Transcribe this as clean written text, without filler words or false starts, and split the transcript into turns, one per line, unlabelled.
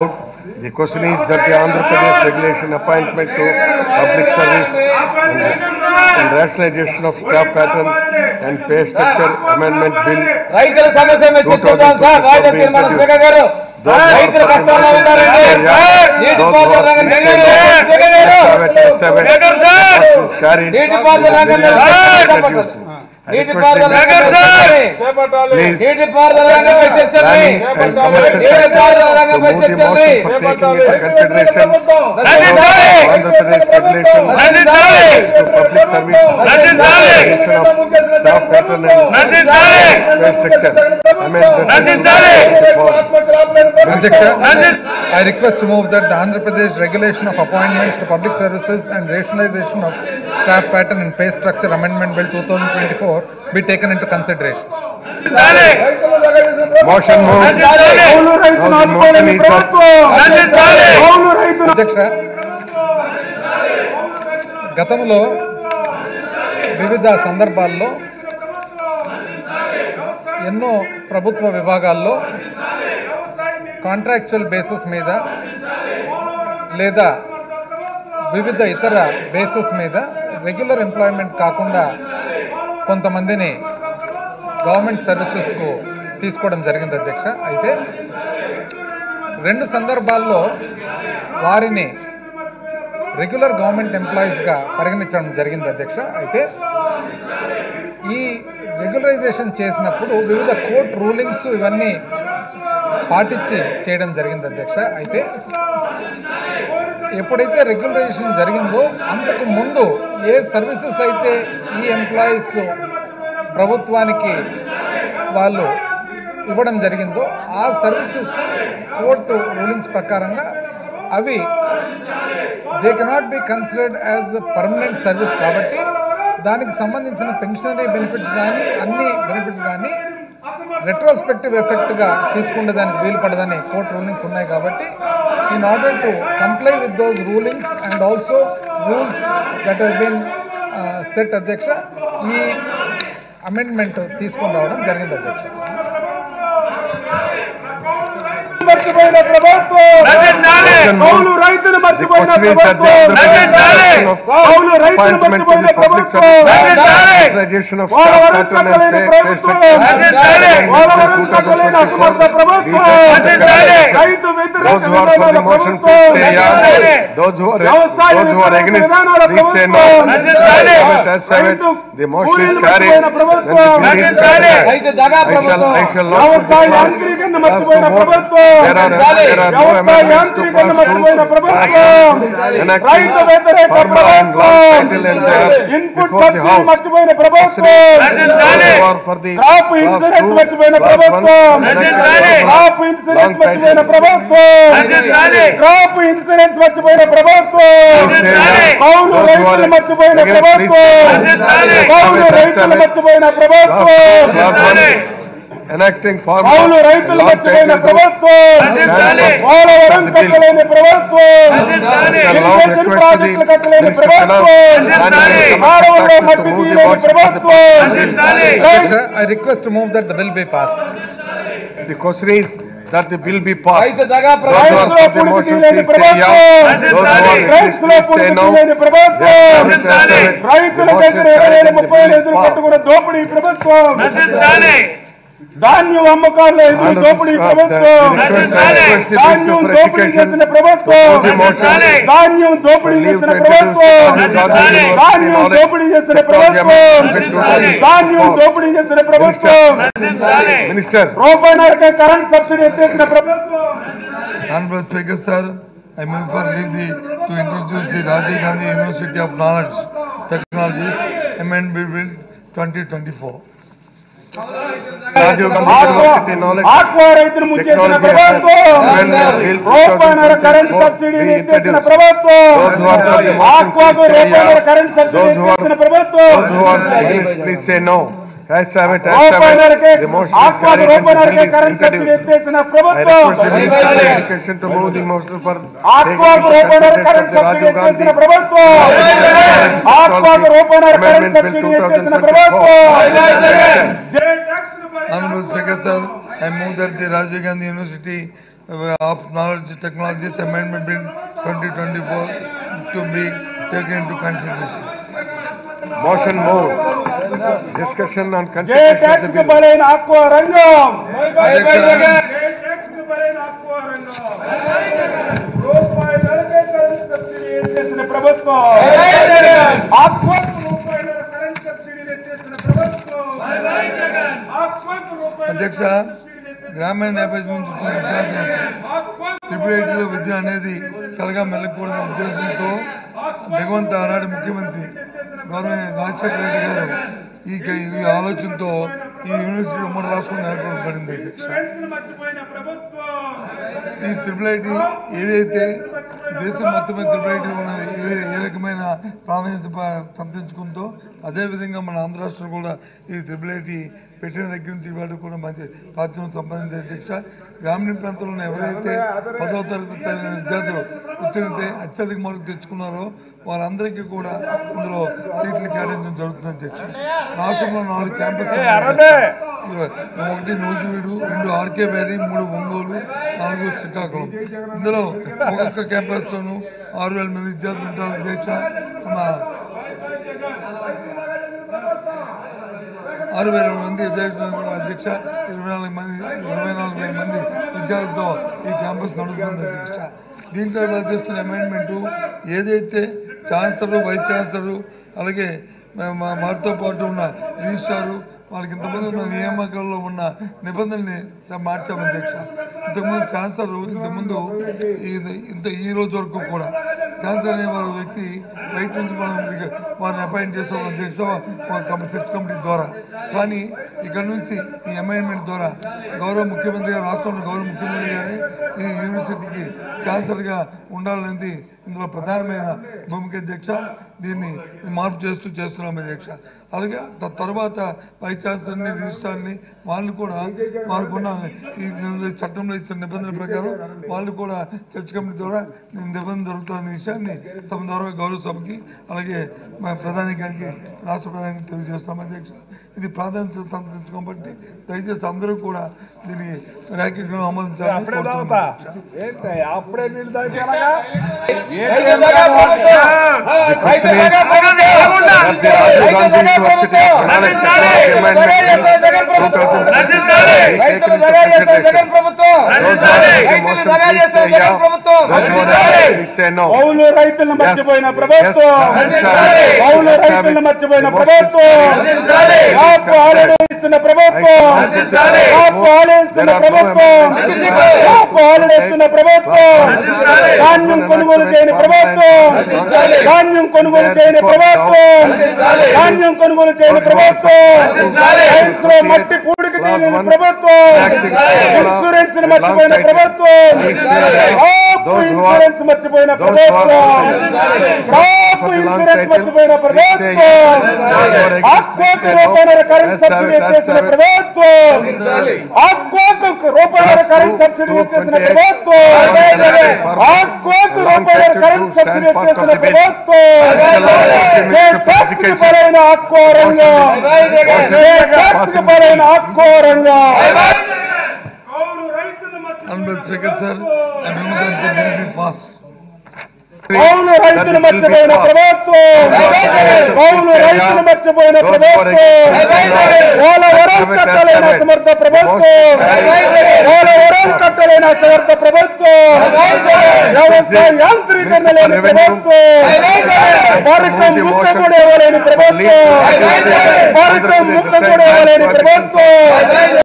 The question is that the Andhra Pradesh regulation appointment to public service and rationalization of staff pattern and pay structure amendment bill 2024
I request to move that the Andhra Pradesh regulation of appointments to public services and rationalization of staff pattern and pay structure amendment bill 2024 be taken into consideration.
Motion moved. Now the motion is
అధ్యక్ష, గతంలో వివిధ సందర్భాల్లో ఎన్నో ప్రభుత్వ విభాగాల్లో contractual basis మీద లేదా వివిధ ఇతర బేసిస్ మీద రెగ్యులర్ ఎంప్లాయ్మెంట్ కాకుండా కొంతమందిని గవర్నమెంట్ సర్వీసెస్కు తీసుకోవడం జరిగింది అధ్యక్ష. అయితే రెండు సందర్భాల్లో వారిని రెగ్యులర్ గవర్నమెంట్ ఎంప్లాయీస్గా పరిగణించడం జరిగింది అధ్యక్ష. అయితే ఈ రెగ్యులరైజేషన్ చేసినప్పుడు వివిధ కోర్టు రూలింగ్స్ ఇవన్నీ పాటించి చేయడం జరిగింది అధ్యక్ష. అయితే ఎప్పుడైతే రెగ్యులరైజేషన్ జరిగిందో అంతకు ముందు ఏ సర్వీసెస్ అయితే ఈ ఎంప్లాయీస్ ప్రభుత్వానికి వాళ్ళు ఇవ్వడం జరిగిందో ఆ సర్వీసెస్ కోర్టు రూలింగ్స్ ప్రకారంగా అవి they cannot be considered as permanent service కాబట్టి దానికి సంబంధించిన పెన్షనరీ బెనిఫిట్స్ కానీ అన్ని బెనిఫిట్స్ కానీ రెట్రోస్పెక్టివ్ ఎఫెక్ట్గా తీసుకునే దానికి వీలు పడదని కోర్టు రూలింగ్స్ ఉన్నాయి కాబట్టి in order to comply with those rulings and also rules that have been set అధ్యక్ష ఈ అమెండ్మెంట్ తీసుకొని రావడం జరిగింది అధ్యక్ష.
మర్చిపోయిన ప్రభుత్వం కౌలు రైతులు మర్చిపోయిన ప్రభుత్వం కౌలు రైతులు మర్చిపోయిన ప్రభుత్వం
rationalization of staff pattern and pay structure
రైతు
those who are for the motion please say yeah, those who are against please say no. The motion is carried, then the bill is carried. I shall not put the vote. There are no amendments to pass through enact formula and law title and they are before the house.
మర్చిపోయిన ప్రభుత్వం
For the
crop insurance మర్చిపోయిన ప్రభుత్వం crop insurance మర్చిపోయిన ప్రభుత్వం crop insurance మర్చిపోయిన ప్రభుత్వం కౌలు రైతులు మర్చిపోయిన ప్రభుత్వం కౌలు రైతులు మర్చిపోయిన ప్రభుత్వం
enacting formula
కౌలు రైతులు మర్చిపోయిన ప్రభుత్వం పోలవరం కట్టలేని ప్రభుత్వం ఇరిగేషన్ ప్రాజెక్టులు కట్టలేని ప్రభుత్వం కాలువల్లో మట్టి తీయలేని ప్రభుత్వం.
I request to move that the bill be passed.
The question is that the bill be passed.
రైతులో పుడికి తీయలేని ప్రభుత్వం రైతులో పుడికి తీయలేని ప్రభుత్వం రైతుల దగ్గర 20,000 30,000 కట్టుకున్న దోపిడీ ప్రభుత్వం ధాన్యం అమ్మకాల్లో ఎదురు దోపిడీ ప్రభుత్వం ధాన్యం దోపిడీ చేసిన ప్రభుత్వం ధాన్యం దోపిడీ చేసిన ప్రభుత్వం ధాన్యం దోపిడీ చేసిన ప్రభుత్వం ధాన్యం దోపిడీ చేసిన ప్రభుత్వం
మినిస్టర్
రూపాయన్నరకే కరెంట్ సబ్సిడీ ఎత్తేసిన ప్రభుత్వం.
Honorable Speaker, sir, I move for leave to introduce the Rajiv Gandhi University of Knowledge Technologies Amendment Bill 2024.
Rajiv Gandhi University Knowledge
aqua రైతులు ముంచేసిన ప్రభుత్వం రూపాయన్నర కరెంట్ సబ్సిడీని ఎత్తేసిన ప్రభుత్వం ఆక్వాకు రూపాయన్నర కరెంట్ సబ్సిడీ ఎత్తేసిన ప్రభుత్వం
please say no. Has have it.
రూపాయన్నరకే
The motion is
ఆక్వాకు
carried.
రూపాయన్నరకే కరెంట్ సబ్సిడీ ఎత్తేసిన
I
ప్రభుత్వం
request the Minister of Education to move the motion for
ఆక్వాకు రూపాయన్నర కరెంట్ సబ్సిడీ ఎత్తేసిన ప్రభుత్వం ఆక్వాకు రూపాయన్నర కరెంట్ సబ్సిడీ ఎత్తేసిన ప్రభుత్వం.
Honorable Speaker, sir, I move that the Rajiv Gandhi University of Knowledge Technologies Amendment Bill 2024 to be taken into consideration.
Motion moved. Discussion on
జై
consideration of
tax
the
కు
bill.
బలైన aqua రంగం
అధ్యక్ష
జై tax కు బలైన aqua రంగం రూపాయల కరెంట్ సబ్సిడీ ఎత్తేసిన ప్రభుత్వం ఆక్వాకు రూపాయల కరెంట్ సబ్సిడీ ఎత్తేసిన ప్రభుత్వం ఆక్వాకు రూపాయల
అధ్యక్ష గ్రామీణ నేపథ్యం నుంచి వచ్చిన విద్యార్థులకు ట్రిపుల్ విద్య అనేది కలగా మెల్లకూడదనే ఉద్దేశంతో దిగువంత ఆనాటి ముఖ్యమంత్రి గౌరవ రాజశేఖర రెడ్డి గారు ఈ ఆలోచనతో ఈ యూనివర్సిటీ ఉమ్మడి రాష్ట్రం నెలకొల్పబడింది. అధ్యక్ష ఈ ట్రిపుల్ ఐటీ ఏదైతే దేశం మొత్తం మీద ట్రిపుల్ ఐటీ ఉన్నది ఏ రకమైన ప్రాధాన్యత సంతరించుకుందో అదేవిధంగా మన ఆంధ్ర రాష్ట్రం కూడా ఈ ట్రిపుల్ ఐటీ పెట్టిన దగ్గర నుంచి ఇవాళ కూడా మంచి ప్రాచుర్యం సంపాదించే. అధ్యక్ష గ్రామీణ ప్రాంతంలో ఎవరైతే 10వ తరగతి విద్యార్థులు ఉత్తీర్ణత అత్యధిక మార్కులు తెచ్చుకున్నారో వారందరికీ కూడా ఇందులో సీట్లు కేటాయించడం జరుగుతుంది. అధ్యక్ష రాష్ట్రంలో 4 క్యాంపస్, 1 నూజివీడు, 2 ఆర్కే వ్యాలీ, 3 ఒంగోలు, 4 శ్రీకాకుళం. ఇందులో ఒక్కొక్క క్యాంపస్తోనూ 6,000 మంది విద్యార్థులు ఉంటారు. అధ్యక్ష 6,000 మంది అధ్యక్ష 24,000 మంది విద్యార్థులతో ఈ క్యాంపస్ నడుపుతుంది. అధ్యక్ష దీంట్లో చేస్తున్న అమెండ్మెంటు ఏదైతే ఛాన్సలర్, వైస్ ఛాన్సలర్ అలాగే వారితో పాటు ఉన్న రిజిస్ట్రారు వాళ్ళకి ఇంతమంది ఉన్న నియామకాల్లో ఉన్న నిబంధనల్ని మార్చాము. అధ్యక్ష ఇంతకుముందు ఛాన్సలర్ ఈ రోజు వరకు కూడా ఛాన్సలర్ అనే వారి వ్యక్తి బయట నుంచి మనం వారిని అపాయింట్ చేస్తాం. అధ్యక్ష సెర్చ్ కమిటీ ద్వారా. కానీ ఇక్కడ నుంచి ఈ అమెండ్మెంట్ ద్వారా గౌరవ ముఖ్యమంత్రి గారు, రాష్ట్రంలో గౌరవ ముఖ్యమంత్రి గారే ఈ యూనివర్సిటీకి ఛాన్సలర్గా ఉండాలనేది ఇందులో ప్రధానమైన భూమిక. అధ్యక్ష దీన్ని మార్పు చేస్తున్నాం. అధ్యక్ష అలాగే తర్వాత వైస్ ఛాన్సలర్ని, రిజిస్ట్రార్ని వాళ్ళు కూడా వారికున్న ఈ చట్టంలో ఇచ్చిన నిబంధనల ప్రకారం వాళ్ళు కూడా చర్చ్ కమిటీ ద్వారా నిబంధన జరుగుతున్న విషయాన్ని తమ ద్వారా గౌరవ సభకి అలాగే ప్రధాని గారికి, రాష్ట్ర ప్రధానికి తెలియజేస్తున్నాం. అధ్యక్ష ఇది ప్రాధాన్యత సంతరించుకోబట్టి దయచేసి అందరూ కూడా దీన్ని ర్యాంకింగ్ ఆమోదించాలని కోరుతున్నాం.
కౌలు రైతులను మర్చిపోయిన ప్రభుత్వం, కౌలు రైతులను మర్చిపోయిన ప్రభుత్వం, కాపు ఆలడిస్తున్న ప్రభుత్వం, కాపు ఆలడిస్తున్న ప్రభుత్వం, కాపు ఆలడిస్తున్న ప్రభుత్వం, ధాన్యం కొనుగోలు చేయని ప్రభుత్వం, ధాన్యం కొనుగోలు చేయని ప్రభుత్వం, ధాన్యం కొనుగోలు చేయని ప్రభుత్వం, రైతులో మట్టి పూడికి తీయని ప్రభుత్వం, ఇన్సూరెన్స్ మర్చిపోయిన ప్రభుత్వం, ఇన్సూరెన్స్ మర్చిపోయిన ప్రభుత్వం, క్రాప్ ఇన్సూరెన్స్ మర్చిపోయిన ప్రభుత్వం, ఆక్వాకు రూపాయల కరెంట్ సబ్సిడీ ఎత్తేసిన ప్రభుత్వం, ఆక్వాకు రూపాయల కరెంట్ సబ్సిడీ ఎత్తేసిన ప్రభుత్వం, ఆక్వాకు రూపాయల కరెంట్ సబ్సిడీ ఎత్తేసిన ప్రభుత్వం, ట్యాక్స్ పరైన ఆక్వా రంగం, ట్యాక్స్ పరైన ఆక్వా రంగం.
Speaker sir, I move that the bill be passed.
కౌలు రైతులు మర్చిపోయిన ప్రభుత్వం, కౌలు రైతులు మర్చిపోయిన ప్రభుత్వం, పోలవరం కట్టలేని అసమర్థ ప్రభుత్వం, పోలవరం కట్టలేని అసమర్థ ప్రభుత్వం, వ్యవసాయ యాంత్రీకరణ లేని ప్రభుత్వం, భారతం ముక్త కూడా ఇవ్వలేని ప్రభుత్వం, భారతం ముక్త కూడా ఇవ్వలేని ప్రభుత్వం.